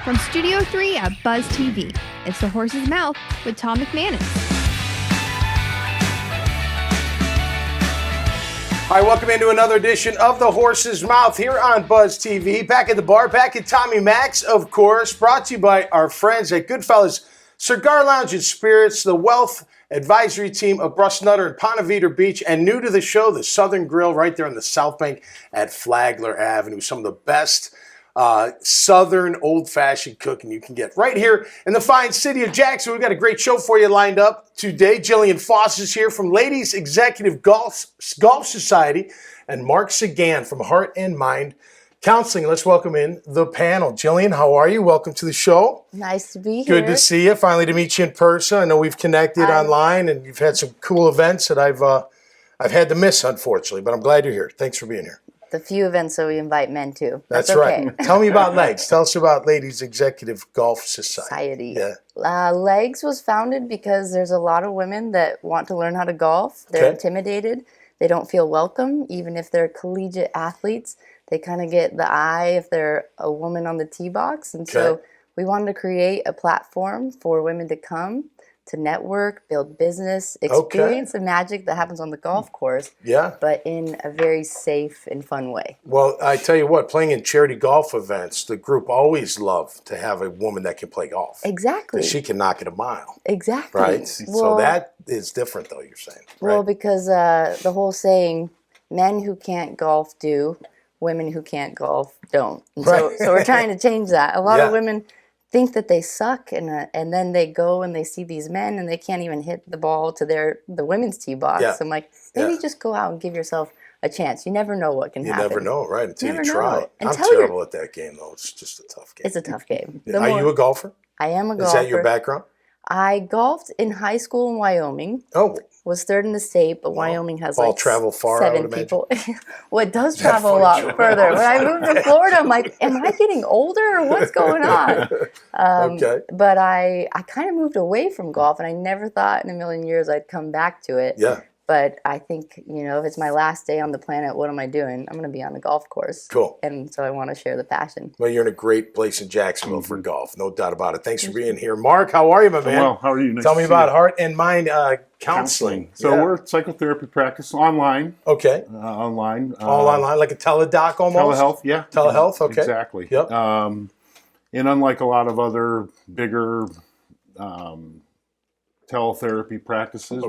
From Studio 3 at Buzz TV, it's The Horse's Mouth with Tom McManus. Hi, welcome into another edition of The Horse's Mouth here on Buzz TV. Back at the bar, back at Tommy Mac's, of course, brought to you by our friends at Goodfellas Cigar Lounge and Spirits, the Wealth Advisory Team of Bruss Nutter and Ponte Vedra Beach, and new to the show, the Southern Grill right there on the South Bank at Flagler Avenue. Some of the best Southern old-fashioned cooking you can get right here in the fine city of Jackson. We've got a great show for you lined up today. Jillian Foss is here from Ladies Executive Golf Society, and Mark Sagan from Heart and Mind Counseling. Let's welcome in the panel. Jillian, how are you? Welcome to the show. Nice to be here. Good to see you. Finally to meet you in person. I know we've connected online, and you've had some cool events that I've had to miss, unfortunately, but I'm glad you're here. Thanks for being here. The few events that we invite men to. That's okay. right. Tell me about Legs. Tell us about Ladies Executive Golf Society. Yeah. Legs was founded because there's a lot of women that want to learn how to golf. They're intimidated. They don't feel welcome, even if they're collegiate athletes. They kind of get the eye if they're a woman on the tee box. And so we wanted to create a platform for women to come, to network, build business, experience the magic that happens on the golf course, but in a very safe and fun way. Well, I tell you what, playing in charity golf events, the group always love to have a woman that can play golf. Exactly. She can knock it a mile. Exactly. Right? Well, so that is different, though, you're saying. Right? Well, because the whole saying, men who can't golf do, women who can't golf don't. And so we're trying to change that. A lot of women think that they suck, and then they go and they see these men and they can't even hit the ball to the women's tee box. Yeah. I'm like, maybe just go out and give yourself a chance. You never know what can happen. You never know, right, until you try. I'm Until terrible at that game, though. It's just a tough game. It's a tough game. Are you a golfer? I am a golfer. Is that your background? I golfed in high school in Wyoming. Oh. Was third in the state, but Wyoming has all like travel far, 7 people. Well, it does travel a lot further. When I moved to Florida, I'm like, am I getting older or what's going on? But I kind of moved away from golf, and I never thought in a million years I'd come back to it. Yeah. But I think, if it's my last day on the planet, what am I doing? I'm going to be on the golf course. Cool. And so I want to share the passion. Well, you're in a great place in Jacksonville for golf. No doubt about it. Thanks for being here. Mark, how are you, my man? Well, how are you? Nice Tell me about Heart and Mind Counseling. So we're psychotherapy practice online. Okay. Online. All online, like a teledoc almost? Telehealth, yeah. Telehealth, okay. Exactly. Yep. And unlike a lot of other bigger teletherapy practices,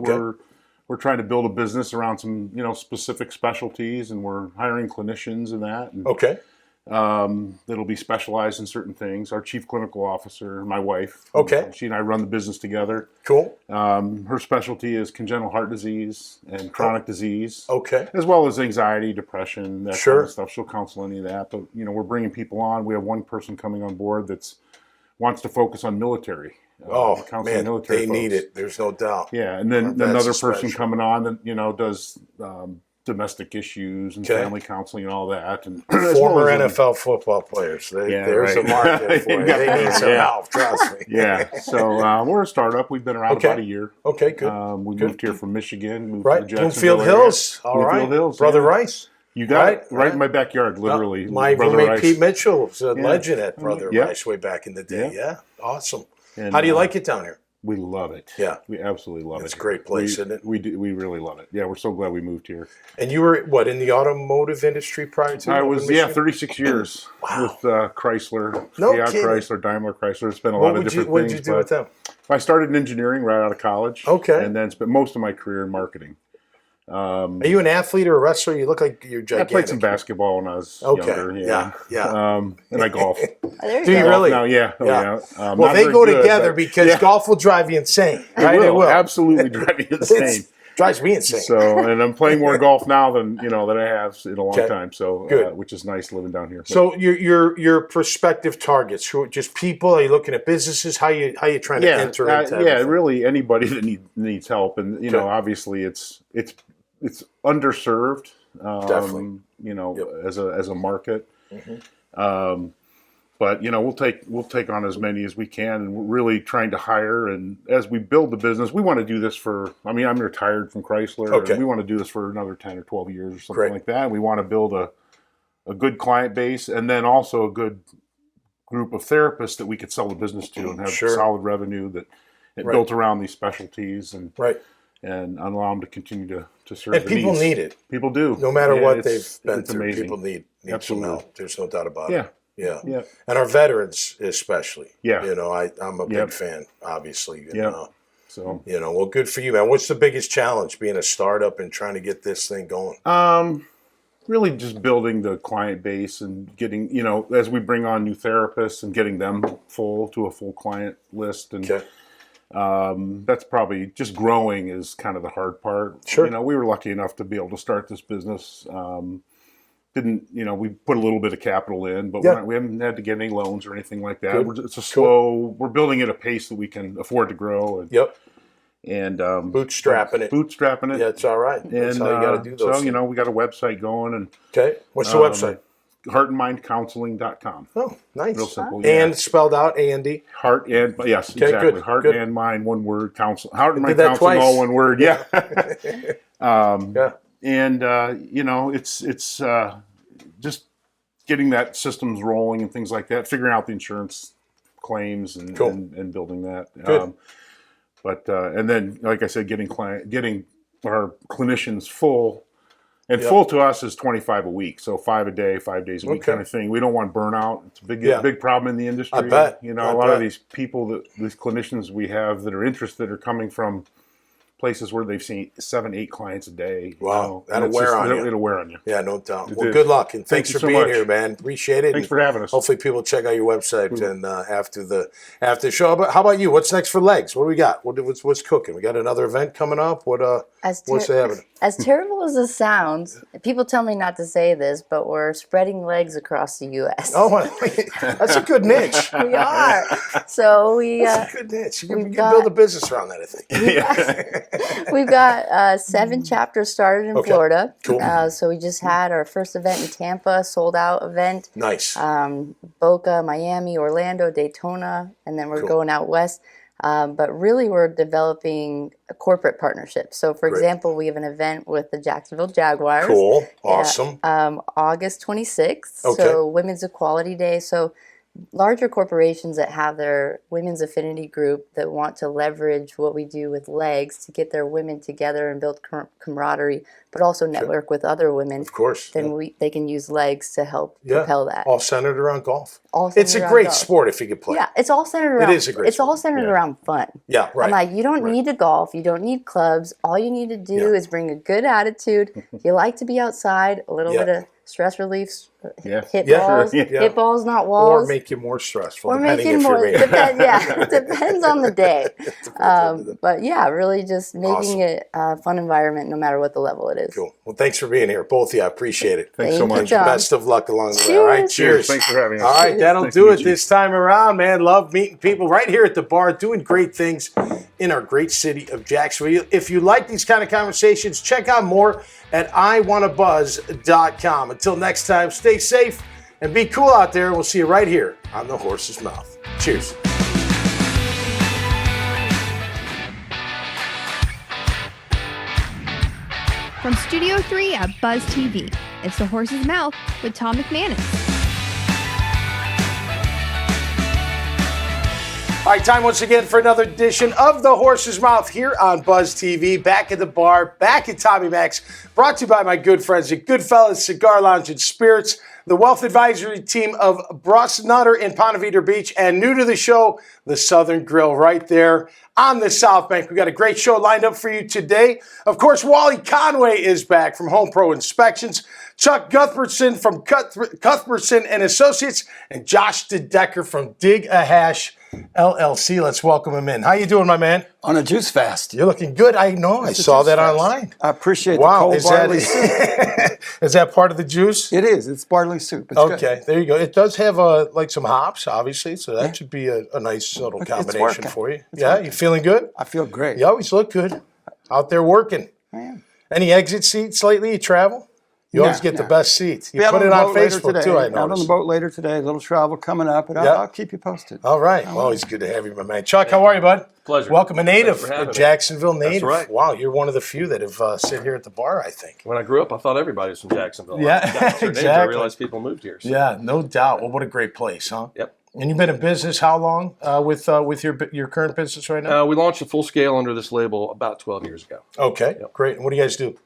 we're trying to build a business around some, specific specialties, and we're hiring clinicians in that. And, that'll be specialized in certain things. Our chief clinical officer, my wife, she and I run the business together. Cool. Her specialty is congenital heart disease and chronic disease. Okay. As well as anxiety, depression, that Sure. kind of stuff. She'll counsel any of that. But, we're bringing people on. We have one person coming on board that wants to focus on military. Man, military they folks. need it. There's no doubt. Yeah, and then another person coming on that, does domestic issues and family counseling and all that. And former NFL football players. There's a market for it. They need some help, trust me. Yeah, so we're a startup. We've been around about a year. Okay, good. We moved here from Michigan. Moved right, to Bloomfield Hills. All right, Bloomfield Hills, Brother Rice. You got it right in my backyard, literally. My Brother roommate Rice. Pete Mitchell was a legend at Brother Rice way back in the day. Yeah, awesome. And, how do you like it down here? We love it. Yeah. We absolutely love it. It's a great place, isn't it? We really love it. Yeah, we're so glad we moved here. And you were, in the automotive industry prior to? I was, 36 years with Chrysler. No kidding. Chrysler, Daimler Chrysler. It's been a lot of different things. What did you do with them? I started in engineering right out of college. Okay. And then spent most of my career in marketing. Are you an athlete or a wrestler? You look like you're gigantic. I played some basketball when I was younger. Yeah. And I golf. Do you really? Now, yeah. Well, they go together because golf will drive you insane. Right? It will absolutely drive you insane. Drives me insane. So, and I'm playing more golf now than that I have in a long time. So, which is nice living down here. So, your prospective targets, just people? Are you looking at businesses? How you trying to enter into everything? Really anybody that needs help, and obviously it's underserved. Definitely. As a market. Mm-hmm. But we'll take on as many as we can, and we're really trying to hire. And as we build the business, we want to do this for. I'm retired from Chrysler. And we want to do this for another 10 or 12 years or something like that. We want to build a good client base, and then also a good group of therapists that we could sell the business to and have solid revenue that built around these specialties and allow them to continue to serve and the people needs. Need it. People do. No matter what they've been through, amazing. people need some help. There's no doubt about it. Yeah. And our veterans especially. Yeah. You know, I'm a big fan, obviously. You know. So, you know, well, good for you, man. What's the biggest challenge being a startup and trying to get this thing going? Really just building the client base and getting, you know, as we bring on new therapists and getting them to a full client list. And that's probably just growing is kind of the hard part. Sure. You know, we were lucky enough to be able to start this business. We put a little bit of capital in, but we haven't had to get any loans or anything like that. It's a slow, we're building at a pace that we can afford to grow. And, and bootstrapping it. Yeah, it's all right. That's how you got to do those. So, you know, we got a website going. And what's the website? Heartandmindcounseling.com. Oh, nice. Real simple. And spelled out A-N-D? Heart and, yes, exactly. Good. Heart and Mind, one word, counsel. Heart and Mind that Counseling, twice. all one word. Yeah. And, you know, it's just getting that systems rolling and things like that, figuring out the insurance claims and building that. Good. And then, like I said, getting our clinicians full. And full to us is 25 a week, so 5 a day, 5 days a week kind of thing. We don't want burnout. It's a big problem in the industry. I bet. You know, a lot of these people, these clinicians we have that are interested are coming from places where they've seen 7, 8 clients a day. Wow, that'll wear on you. It'll wear on you. Yeah, no doubt. Well, good luck, and thanks for being here, man. Appreciate it. Thanks for having us. Hopefully, people check out your website and after the show. But how about you? What's next for Legs? What do we got? What's cooking? We got another event coming up. What's happening? As terrible as this sounds, people tell me not to say this, but we're spreading legs across the U.S. Oh, that's a good niche. We are. So that's a good niche. You can build a business around that, I think. We've got 7 chapters started in Florida. Cool. So we just had our first event in Tampa, sold out event. Nice. Boca, Miami, Orlando, Daytona, and then we're going out west. But really, we're developing a corporate partnership. So, for example, we have an event with the Jacksonville Jaguars. Cool. Awesome. August 26th. So, Women's Equality Day. So, larger corporations that have their women's affinity group that want to leverage what we do with Legs to get their women together and build camaraderie, but also network with other women. Of course. Then they can use Legs to help propel that. All centered around golf. It's a great sport if you could play. Yeah, it's all centered around. It is a great sport. It's all centered around fun. Yeah, right. I'm like, you don't need to golf. You don't need clubs. All you need to do is bring a good attitude. You like to be outside, a little bit of stress relief, hit balls. Hit balls, not walls. Or make you more stressful, or make it more. It depends on the day. But yeah, really just making it a fun environment no matter what the level it is. Cool. Well, thanks for being here. Both of you, I appreciate it. Thanks so much. Best of luck along the way. All right, cheers. Thanks for having us. All right, that'll do it this time around, man. Love meeting people right here at the bar, doing great things in our great city of Jacksonville. If you like these kind of conversations, check out more at iwannabuzz.com. Until next time, stay safe and be cool out there. We'll see you right here on The Horse's Mouth. Cheers. From Studio 3 at Buzz TV, it's The Horse's Mouth with Tom McManus. All right, time once again for another edition of The Horse's Mouth here on Buzz TV. Back at the bar, back at Tommy Mac's, brought to you by my good friends at Goodfellas Cigar Lounge and Spirits, the wealth advisory team of Bruss Nutter in Ponte Vedra Beach, and new to the show, the Southern Grill right there on the South Bank. We got a great show lined up for you today. Of course, Wally Conway is back from Home Pro Inspections, Chuck Cuthbertson from Cuthbertson and Associates, and Josh DeDecker from Dig a Hash LLC. Let's welcome him in. How you doing, my man? On a juice fast. You're looking good. I know. I saw that online. I appreciate the cold barley soup. Is that part of the juice? It is. It's barley soup. It's okay, good. There you go. It does have like some hops, obviously, so that should be a nice little combination for you. You feeling good? I feel great. You always look good. Out there working. I am. Any exit seats lately? You travel? You always get the best seats. You put it on Facebook too, I noticed. Out on the boat later today. A little travel coming up, but I'll keep you posted. All right. Well, always good to have you, my man. Chuck, how are you, bud? Pleasure. Welcome, a native, a Jacksonville native. That's right. Wow, you're one of the few that have sit here at the bar, I think. When I grew up, I thought everybody was from Jacksonville. Yeah, exactly. I realized people moved here. So. Yeah, no doubt. Well, what a great place, huh? Yep. And you've been in business how long with your current business right now? We launched a full scale under this label about 12 years ago. Okay, great. And what do you guys do?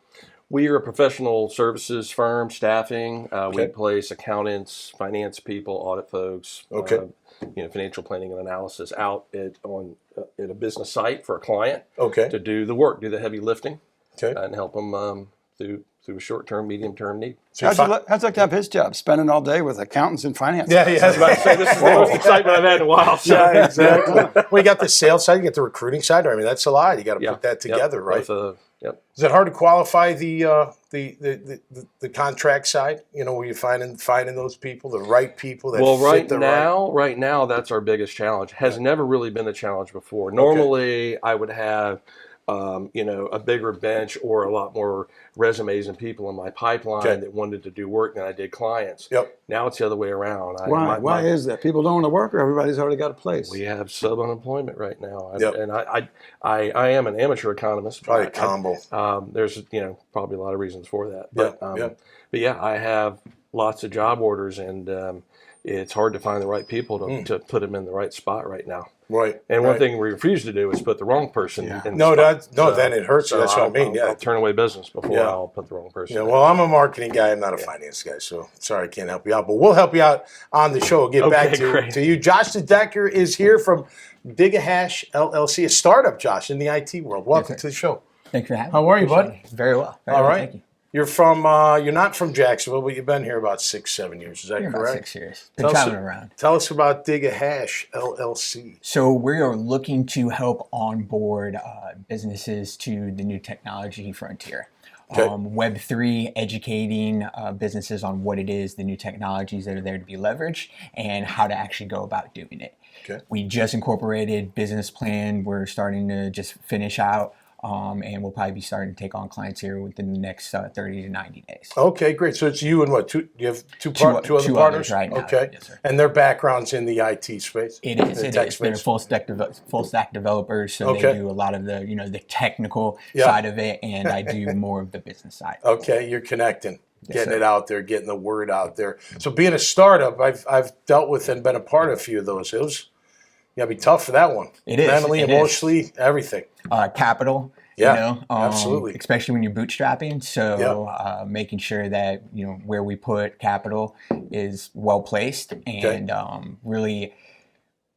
We are a professional services firm, staffing. We place accountants, finance people, audit folks, financial planning and analysis out at a business site for a client to do the work, do the heavy lifting, and help them through a short-term, medium-term need. So how's it like to have his job, spending all day with accountants and finance? Yeah, I was about to say, this is the most excitement I've had in a while. So. Yeah, exactly. Well, you got the sales side, you got the recruiting side. I mean, that's a lot. You got to put that together, right? Is it hard to qualify the contract side? You know, where you finding those people, the right people that fit the right now, that's our biggest challenge. Has never really been a challenge before. Normally, I would have a bigger bench or a lot more resumes and people in my pipeline that wanted to do work than I did clients. Now it's the other way around. Why is that? People don't want to work, or everybody's already got a place? We have sub-unemployment right now. And I am an amateur economist. Probably a combo. There's probably a lot of reasons for that. But I have lots of job orders, and it's hard to find the right people to put them in the right spot right now. Right. And one thing we refuse to do is put the wrong person in the spot. Then it hurts you. That's what I mean. I'll turn away business before I'll put the wrong person in. Well, I'm a marketing guy. I'm not a finance guy, so sorry I can't help you out. But we'll help you out on the show. We'll get back to you. Josh DeDecker is here from Dig-A-Hash LLC, a startup, Josh, in the IT world. Welcome to the show. Thanks for having me. How are you, bud? Very well. All right. Thank you. You're not from Jacksonville, but you've been here about 6-7 years. Is that correct? About 6 years. Been traveling around. Tell us about Dig-A-Hash LLC. So we are looking to help onboard businesses to the new technology frontier. Web3, educating businesses on what it is, the new technologies that are there to be leveraged, and how to actually go about doing it. We just incorporated business plan. We're starting to just finish out. And we'll probably be starting to take on clients here within the next 30 to 90 days. Okay, great. So it's you and what? You have two other partners right now. Okay. Yes, sir. And their background's in the IT space? It is. They're full stack developers, so they do a lot of the technical side of it, and I do more of the business side. Okay, you're connecting. Getting it out there, getting the word out there. So being a startup, I've dealt with and been a part of a few of those. It was gotta be tough for that one. It is. Mentally, emotionally, everything. Capital. Absolutely. Especially when you're bootstrapping. So making sure that where we put capital is well placed and really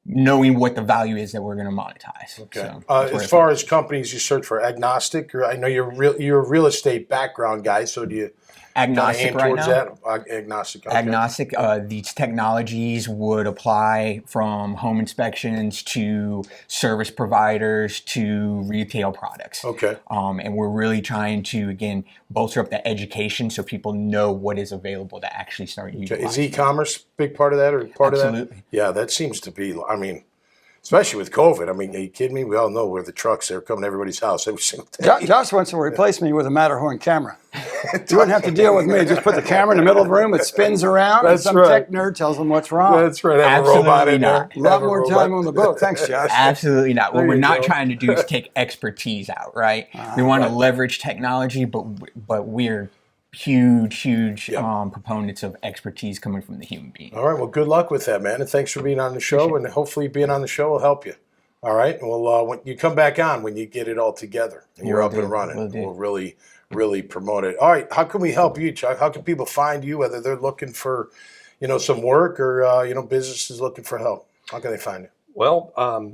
knowing what the value is that we're going to monetize. Okay. So as far as companies you search for, agnostic, or I know you're a real estate background guy, so do you agnostic aim right towards now? That? Agnostic. Okay. Agnostic. These technologies would apply from home inspections to service providers to retail products. Okay. And we're really trying to, again, bolster up the education so people know what is available to actually start utilizing. Is e-commerce a big part of that or part of that? Absolutely. Yeah, that seems to be, I mean, especially with COVID. I mean, are you kidding me? We all know where the trucks are coming to everybody's house every single day. Josh wants to replace me with a Matterhorn camera. You wouldn't have to deal with me. Just put the camera in the middle of the room. It spins around. That's and some tech nerd tells them what's wrong. That's right. Have a robot in there. A lot more time on the boat. Thanks, Josh. Absolutely not. What we're not trying to do is take expertise out, right? We want to leverage technology, but we're huge proponents of expertise coming from the human being. All right. Well, good luck with that, man. And thanks for being on the show. And hopefully being on the show will help you. All right. Well, when you come back on, when you get it all together and you're up and running, we'll really promote it. All right. How can we help you, Chuck? How can people find you, whether they're looking for, some work or, businesses looking for help? How can they find you? Well,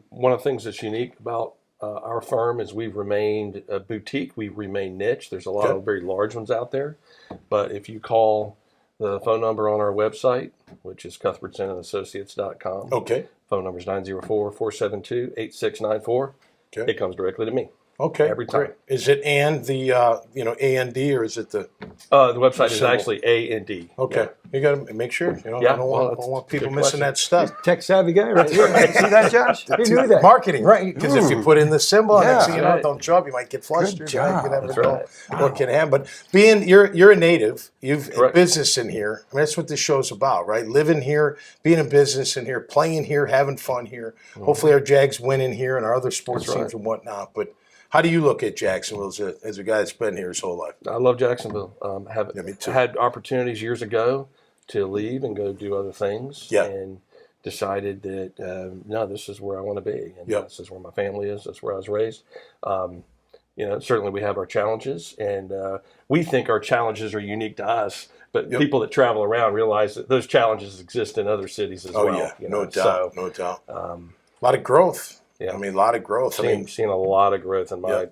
one of the things that's unique about our firm is we've remained a boutique. We've remained niche. There's a lot of very large ones out there. But if you call the phone number on our website, which is cuthbertsonassociates.com. Okay. Phone number is 904-472-8694. Okay. It comes directly to me. Okay. Every time. Great. Is it and the A&D or is it the website is actually A&D. Okay. You got to make sure. I don't want people missing that stuff. Tech savvy guy right here. See that, Josh? You knew that. Marketing, right? Because if you put in the symbol, next thing you know, don't show up, you might get flustered. Good job. You never know what can happen. But you're a native. You've business in here. I mean, that's what this show's about, right? Living here, being in business in here, playing here, having fun here. Mm-hmm. Hopefully our Jags win in here and our other sports teams and whatnot. But how do you look at Jacksonville as a guy that's been here his whole life? I love Jacksonville. Me too. Had opportunities years ago to leave and go do other things. Yeah. And decided that no, this is where I want to be, and this is where my family is. That's where I was raised. Certainly we have our challenges, and we think our challenges are unique to us. But people that travel around realize that those challenges exist in other cities as well. Yeah, no doubt, no doubt. A lot of growth. Yeah, I mean, a lot of growth. Seen a lot of growth in my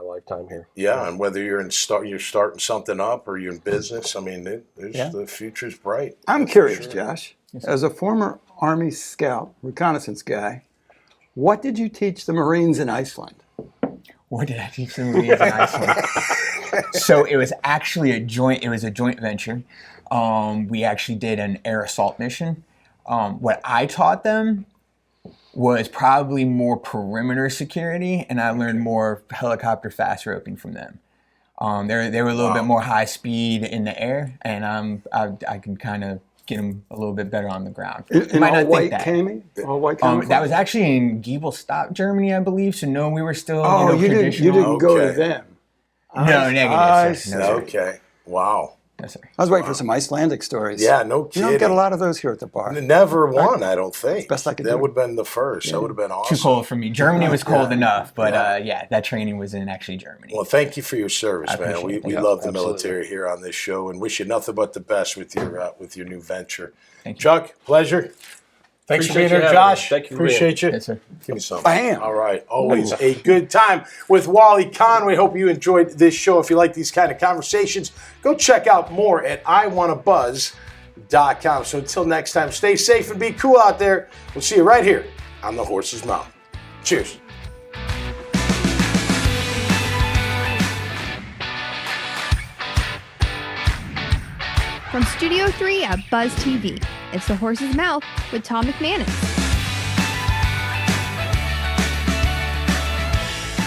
lifetime here. Yeah, and whether you're you're starting something up or you're in business, I mean, the future's bright. I'm curious, Josh, as a former Army scout, reconnaissance guy, what did you teach the Marines in Iceland? What did I teach the Marines in Iceland? So it was actually a joint venture. We actually did an air assault mission. What I taught them was probably more perimeter security, and I learned more helicopter fast roping from them. They were a little bit more high speed in the air, and I can kind of get them a little bit better on the ground. In all white cami? All white cami? That was actually in Giebelstock, Germany, I believe. So no, we were still you traditional. You didn't go to them. No, negative. No, okay. Wow. Yes, sir. I was waiting for some Icelandic stories. Yeah, no kidding. You don't get a lot of those here at the bar. Never one, I don't think. Best I could do. That would have been the first. That would have been awesome. Too cold for me. Germany was cold enough, but that training was in actually Germany. Well, thank you for your service, man. We love the military here on this show, and wish you nothing but the best with your new venture. Thank you. Chuck, pleasure. Thanks for being here, Josh. Thank you. Appreciate you. Yes, sir. Give me some. Bam. All right. Always a good time with Wally Conway. Hope you enjoyed this show. If you like these kind of conversations, go check out more at iwannabuzz.com. So until next time, stay safe and be cool out there. We'll see you right here on The Horse's Mouth. Cheers. From Studio 3 at Buzz TV, it's The Horse's Mouth with Tom McManus.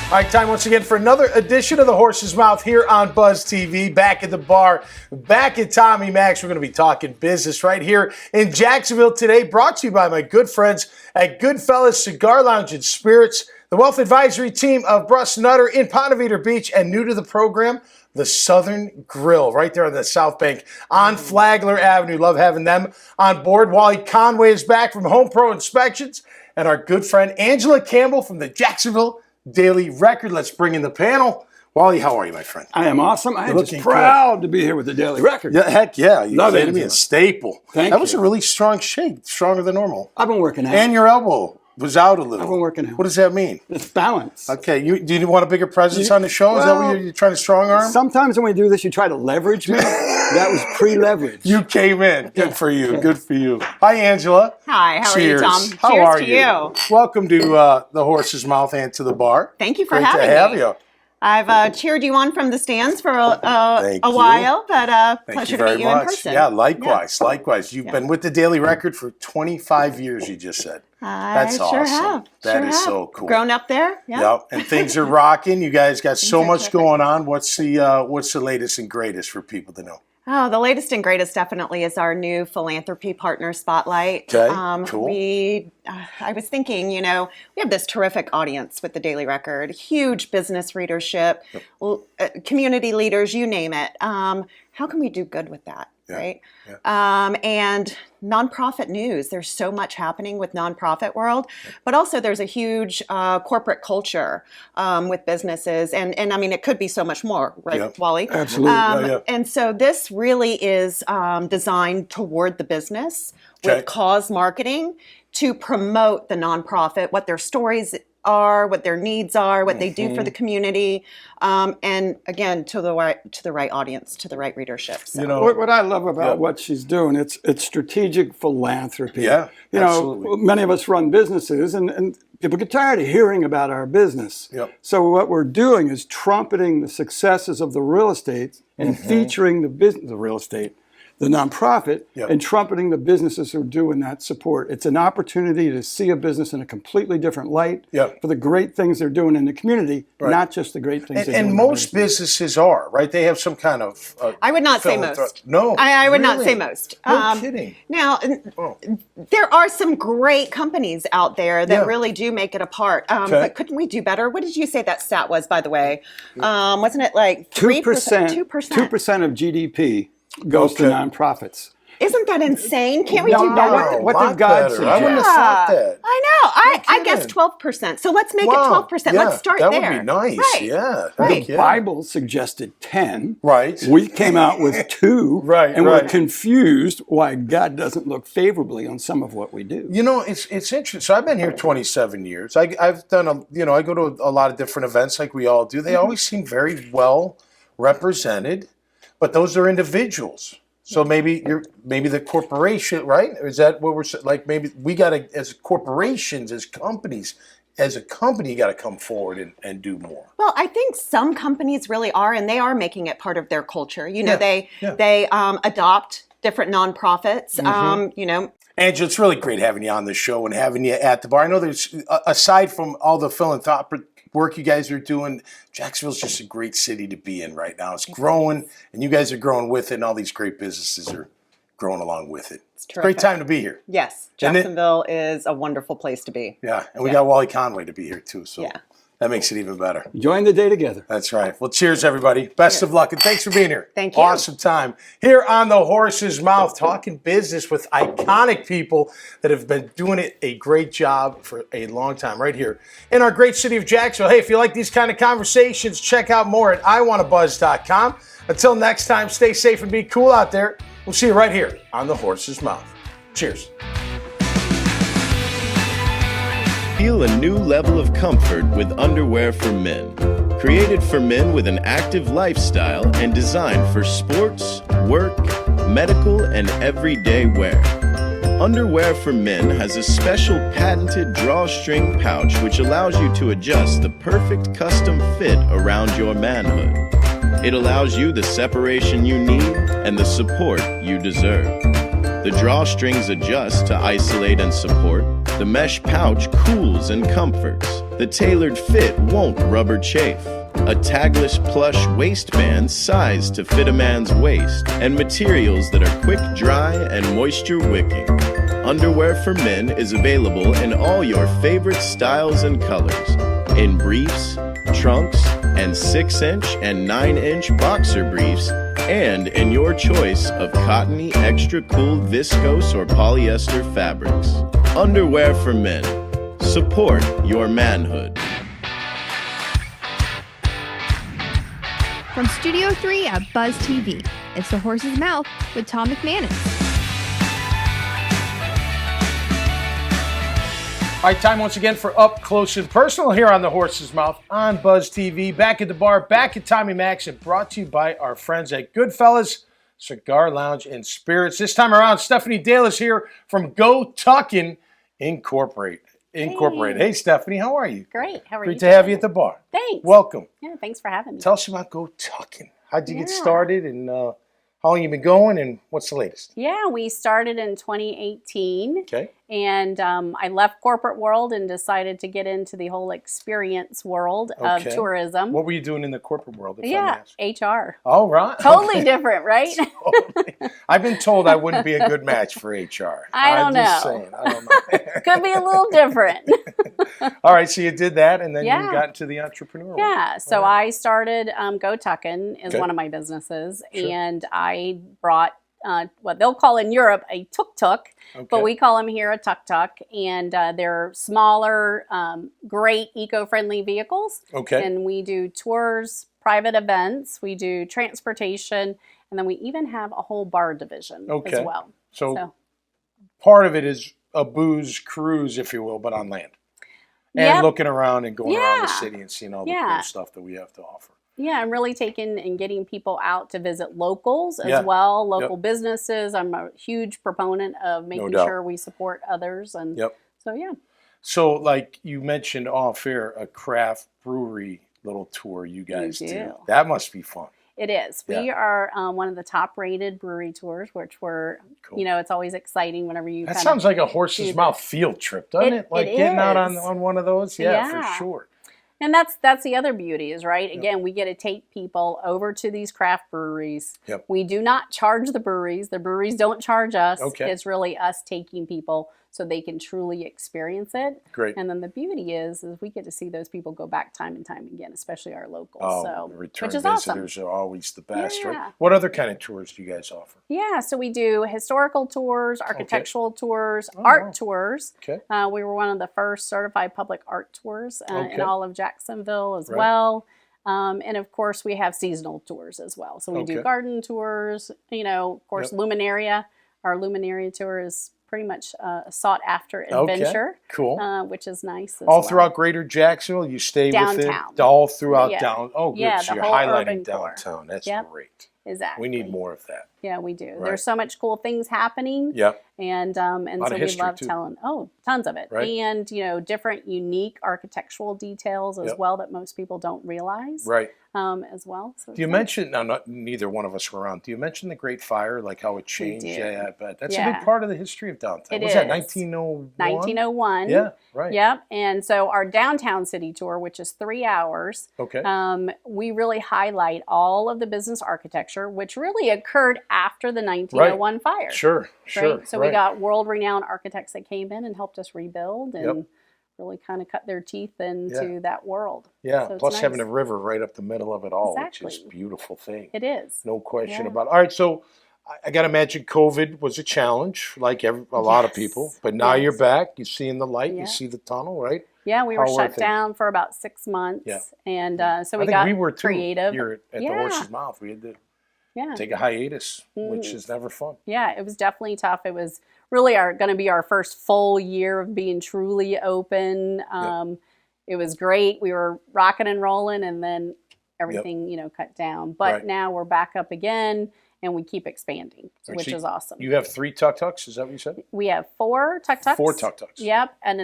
All right, time once again for another edition of The Horse's Mouth here on Buzz TV. Back at the bar, back at Tommy Max. We're going to be talking business right here in Jacksonville today, brought to you by my good friends at Goodfellas Cigar Lounge and Spirits, the wealth advisory team of Bruss Nutter in Ponte Vedra Beach, and new to the program, the Southern Grill, right there on the South Bank on Flagler Avenue. Love having them on board. Wally Conway is back from Home Pro Inspections, and our good friend Angela Campbell from the Jacksonville Daily Record. Let's bring in the panel. Wally, how are you, my friend? I am awesome. I am just proud to be here with the Daily Record. Yeah, heck yeah. You Love kidding me? A staple. Thank that you. was a really strong shake, stronger than normal. I've been working out. And your elbow was out a little. I've been working out. What does that mean? It's balance. Okay. Do you want a bigger presence on the show? Is that what you're trying to strong arm? Sometimes when we do this, you try to leverage me. That was pre-leverage. You came in. Good for you. Yeah. Good for you. Hi, Angela. Hi. How Cheers. are you, Tom? How Cheers are to you? Welcome to The Horse's Mouth and to the bar. Thank you for Great having to have me. you. I've cheered you on from the stands for a while, but pleasure to meet you in person. Yeah, likewise. Yeah. Likewise. You've been with the Daily Record for 25 years, you just said. That's I sure awesome. have. That sure is have. so cool. Grown up there. Yeah. Yep. And things are rocking. You guys got so much going on. What's the latest and greatest for people to know? Oh, the latest and greatest definitely is our new philanthropy partner spotlight. Okay, cool. I was thinking, we have this terrific audience with the Daily Record, huge business readership, community leaders, you name it. How can we do good with that, right? Yeah. And nonprofit news. There's so much happening with nonprofit world, but also there's a huge corporate culture with businesses, and I mean it could be so much more, right, Wally? Absolutely. And so this really is designed toward the business with cause marketing to promote the nonprofit, what their stories are, what their needs are, what they do for the community, and again to the right audience, to the right readership. So. What I love about what she's doing, it's strategic philanthropy. Yeah, absolutely. Many of us run businesses, and people get tired of hearing about our business. Yep. So what we're doing is trumpeting the successes of the real estate and featuring the business, the real estate, the nonprofit, and trumpeting the businesses who are doing that support. It's an opportunity to see a business in a completely different light for the great things they're doing in the community, not just the great things they're doing. And most businesses are, right? They have some kind of... I would not say most. No, I would not say most. No kidding. Now, there are some great companies out there that really do make it apart. But couldn't we do better? What did you say that stat was, by the way? Wasn't it like 3%? 2%. 2% of GDP goes to nonprofits. Isn't that insane? Can't we do No, better? what did God better. I wouldn't have suggest? thought that. I know. I guess 12%. So let's make it 12%. Yeah, Let's start that there. would be nice. Right. Yeah. Right. Heck yeah. Bible suggested 10. Right. We came out with 2. Right, And right. we're confused why God doesn't look favorably on some of what we do. You know, it's interesting. So I've been here 27 years. I've done I go to a lot of different events like we all do. They always seem very well represented, but those are individuals. So maybe the corporation, right? Is that what we're like? Maybe we got to, as corporations, as companies, as a company, you got to come forward and do more. Well, I think some companies really are, and they are making it part of their culture. You know, they adopt different nonprofits. You know, Angela, it's really great having you on the show and having you at the bar. I know there's, aside from all the philanthropic work you guys are doing, Jacksonville's just a great city to be in right now. It's growing, and you guys are growing with it, and all these great businesses are growing along with it. It's a great time to be here. Yes, Jacksonville is a wonderful place to be. Yeah, and we got Wally Conway to be here too, so that makes it even better. Join the day together. That's right. Well, cheers, everybody. Best of luck, and thanks for being here. Thank you. Awesome time here on The Horse's Mouth, talking business with iconic people that have been doing it a great job for a long time right here in our great city of Jacksonville. Hey, if you like these kind of conversations, check out more at iwannabuzz.com. Until next time, stay safe and be cool out there. We'll see you right here on The Horse's Mouth. Cheers. Feel a new level of comfort with underwear for men. Created for men with an active lifestyle and designed for sports, work, medical, and everyday wear. Underwear for Men has a special patented drawstring pouch which allows you to adjust the perfect custom fit around your manhood. It allows you the separation you need and the support you deserve. The drawstrings adjust to isolate and support. The mesh pouch cools and comforts. The tailored fit won't rubber chafe. A tagless plush waistband sized to fit a man's waist. And materials that are quick dry and moisture wicking. Underwear for Men is available in all your favorite styles and colors. In briefs, trunks, and 6-inch and 9-inch boxer briefs, and in your choice of cottony, extra cool, viscose, or polyester fabrics. Underwear for Men. Support your manhood. From Studio 3 at Buzz TV, it's The Horse's Mouth with Tom McManus. All right, time once again for Up Close and Personal here on The Horse's Mouth on Buzz TV. Back at the bar, back at Tommy Max, and brought to you by our friends at Goodfellas Cigar Lounge and Spirits. This time around, Stephanie Dale is here from Go Tuckin' Incorporated. Hey, Stephanie, how are you? Great. How are you? Great to have you at the bar. Thanks. Welcome. Yeah, thanks for having me. Tell us about Go Tuckin'. How'd you get started, and how long you been going, and what's the latest? Yeah, we started in 2018. Okay. And I left corporate world and decided to get into the whole experience world of tourism. What were you doing in the corporate world? If I may ask? HR. Oh, right. Totally different, right? Totally. I've been told I wouldn't be a good match for HR. I don't know. Just saying. I don't know. Could be a little different. All right, so you did that, and then you got into the entrepreneur world. Yeah, so I started Go Tuckin' is one of my businesses, and I brought what they'll call in Europe a tuk-tuk, but we call them here a tuk-tuk, and they're smaller, great eco-friendly vehicles. Okay. And we do tours, private events, we do transportation, and then we even have a whole bar division as well. So part of it is a booze cruise, if you will, but on land. And looking around and going around the city and seeing all the cool stuff that we have to offer. Yeah, I'm really taking and getting people out to visit locals as well, local businesses. I'm a huge proponent of making sure we support others. And so, yeah. So, like you mentioned off air, a craft brewery little tour you guys do. That must be fun. It is. We are one of the top rated brewery tours, which we're, you know, it's always exciting whenever you That sounds like a Horse's Mouth field trip, doesn't it? Like getting out on one of those? Yeah, for sure. And that's the other beauty is, right? Again, we get to take people over to these craft breweries. We do not charge the breweries. The breweries don't charge us. It's really us taking people so they can truly experience it. Great. And then the beauty is we get to see those people go back time and time again, especially our locals. So, return which is visitors awesome. are always the best, Yeah. right? What other kind of tours do you guys offer? Yeah, so we do historical tours, architectural tours, art tours. Okay. We were one of the first certified public art tours in all of Jacksonville as Right. well. And of course, we have seasonal tours as well. So we do garden tours, of course, Luminaria. Our Luminaria tour is pretty much a sought after adventure. Okay. Cool. Which is nice. All throughout Greater Jacksonville, you stay Downtown. with it all throughout Yeah. down. Oh, good. Yeah, So the you're whole highlighting urban core. downtown. That's Yep. great. Exactly. We need more of that. Yeah, we do. Right. There's so much cool things happening. Yep. And lot so of we history, love too. telling tons of it. Right. And different unique architectural details as well that most people don't realize. Right. As well. So Do you mention, now neither one of us were around, do you mention the Great Fire, like how it changed? do. Yeah, I bet. That's a Yeah. big part of the history of downtown. It Was that is. 1901? 1901. Yeah, right. Yep. And so our downtown city tour, which is 3 hours, Okay. we really highlight all of the business architecture, which really occurred after the 1901 fire. Sure, sure. Right? So we got world-renowned architects that came in and helped us rebuild and really kind of cut their teeth into that world. Yeah, So it's plus nice. having a river right up the middle of it all, which is Exactly. a beautiful thing. It is. No question Yeah. about it. All right, so I got to imagine COVID was a challenge, like a lot of people. But now you're back. You're seeing the light. Yeah. You see the tunnel, right? Yeah, we were How were shut things? down for about 6 months. Yeah. And so I we think got we were too creative. here at the Horse's Mouth. We had to take a hiatus, which is never fun. Yeah, it was definitely tough. It was really going to be our first full year of being truly open. It was great. We were rocking and rolling, and then everything, cut down. But now we're back up again, and we keep expanding, which is awesome. You have 3 tuk-tuks, is that what you said? We have 4 tuk-tuks. 4 tuk-tuks. Yep, and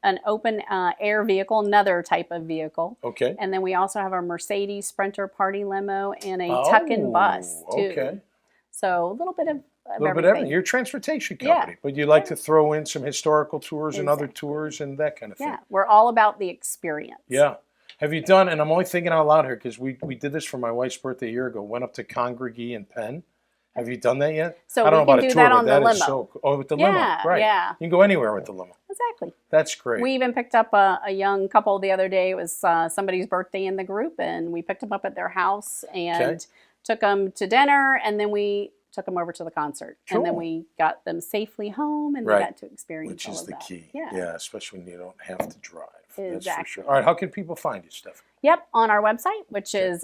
an open air vehicle, another type of vehicle. Okay. And then we also have our Mercedes Sprinter party limo and a tuck-in bus, too. Okay. So a little bit of everything. You're a transportation company, but you like to throw in some historical tours and other tours and that kind of thing. Yeah, we're all about the experience. Yeah. Have you done, and I'm only thinking out loud here because we did this for my wife's birthday a year ago, went up to Congregee and Penn. Have you done that yet? So I don't know we about can a do tour, that but on the that is limo. so cool. Oh, with the limo, right. Yeah. You can go anywhere with the limo. Exactly. That's great. We even picked up a young couple the other day. It was somebody's birthday in the group, and we picked them up at their house and took them to dinner, and then we took them over to the concert. Cool. And then we got them safely home, and they got to experience Which all is of the that. key. Yeah. Especially when you don't have to drive. That's for Exactly. sure. All right, how can people find you, Stephanie? Yep, on our website, which is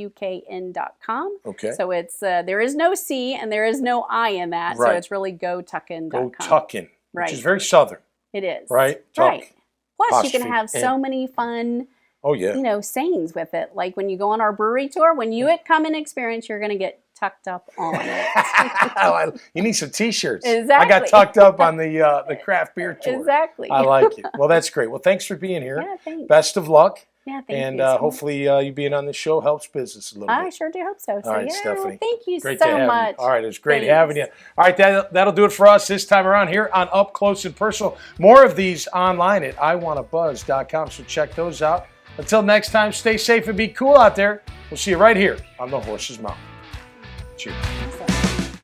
www.gotukn.com. Okay. So it's there is no C and there is no I in that. So it's really gotuckin.com. Go Tuckin, Right. which is very southern. It is. Right? Right. Plus, you can apostrophe have so many fun, sayings with it. Like when you go on our brewery tour, when you come and experience, you're going to get tucked up on it. You need some T-shirts. Exactly. I got tucked up on the craft beer tour. Exactly. I like it. Well, that's great. Well, thanks for being here. Yeah, thanks. Best of luck. Yeah, thank and you. So hopefully you being on the show helps business a little bit. I sure do hope so. So, All right, yeah, Stephanie. well, thank you Great so to have much. You. All right, it was great Thanks. having you. All right, that'll do it for us this time around here on Up Close and Personal. More of these online at iwannabuzz.com, so check those out. Until next time, stay safe and be cool out there. We'll see you right here on The Horse's Mouth. Cheers. Awesome.